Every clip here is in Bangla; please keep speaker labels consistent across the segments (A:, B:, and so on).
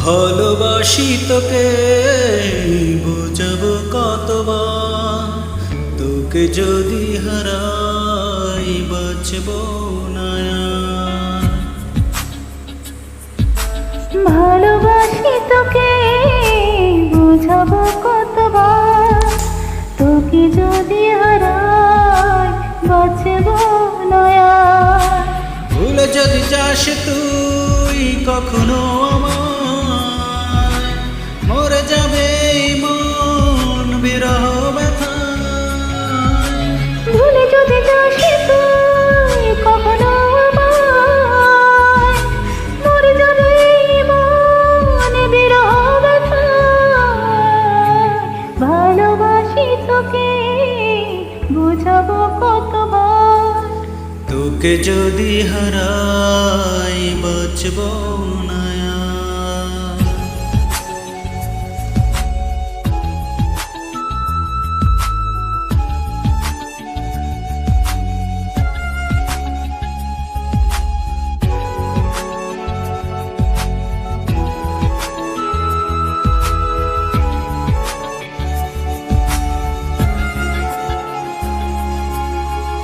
A: ভালোবাসি তোকে বুঝাবো কতবার, তোকে যদি হারাই বাঁচবো না আর।
B: ভালোবাসি তোকে বুঝাবো কতবার, তোকে যদি হারাই বাঁচবো না আর।
A: ভুলে যদি যাস তুই কখনো আমায়, মরে যাবে এই মন বিরহ ব্যথায়।
B: ভুলে যদি যাস তুই কখনো আমায়, মরে যাবে এই মন বিরহ ব্যথায়। ভালোবাসি তোকে বুঝাবো কতবার,
A: তোকে যদি হারাই বাঁচবো না আর।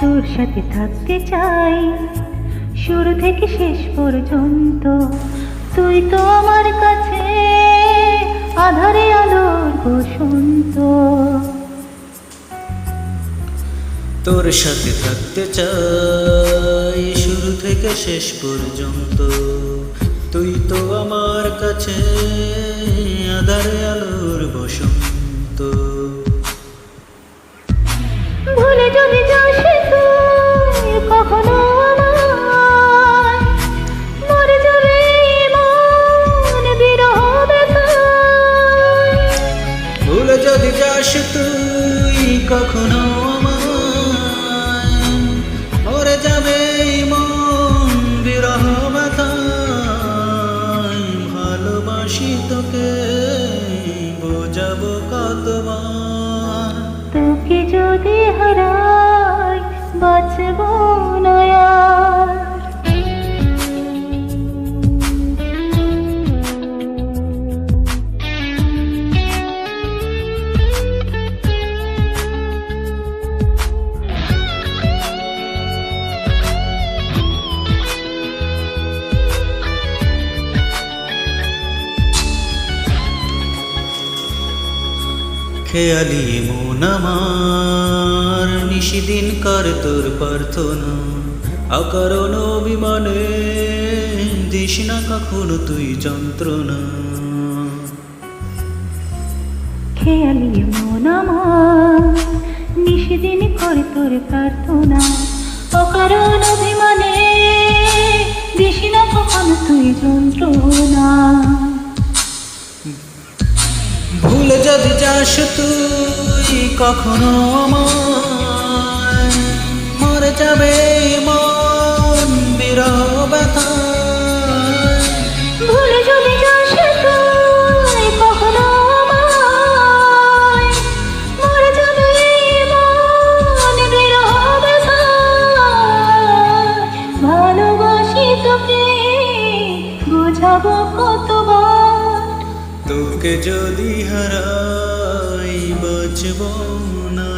B: তোর সাথে থাকতে চাই শুরু থেকে শেষ পর্যন্ত। তুই তো আমার কাছে আধারে আলোর বসন্ত।
A: তোর সাথে থাকতে চাই শুরু থেকে শেষ পর্যন্ত। তুই তো আমার কাছে আঁধারে আলোর বসন্ত।
B: ভুলে যদি যাস তুই কখনো আমায়, মরে যাবে মন বিরহ ব্যথায়।
A: ভুলে যদি যাস তুই কখনো আমায়, মরে যাবে এই মন বিরহ ব্যথায়। ভালোবাসি তোকে বোঝাবো কতবার,
B: তোকে যদি হারাই বাঁচবো না আর।
A: খেয়ালি মন আমার নিশিদিন কর তোর প্রার্থনা। অকারণ অভিমানে দিস না কখনো তুই যন্ত্রণা।
B: খেয়ালি মন আমার নিশিদিন করে তোর প্রার্থনা। অকারণ অভিমানে দিস না কখনো তুই যন্ত্রণা।
A: ভুলে যদি যাস তুই কখনো আমায়, মরে যাবে এই মন বিরহ ব্যথায়।
B: ভুলে যদি যাস তুই কখনো আমায়, মরে যাবে মন বিরহ ব্যথায়। ভালোবাসি তোকে বুঝাবো কতবার,
A: তোকে যদি হারাই বাঁচবো না।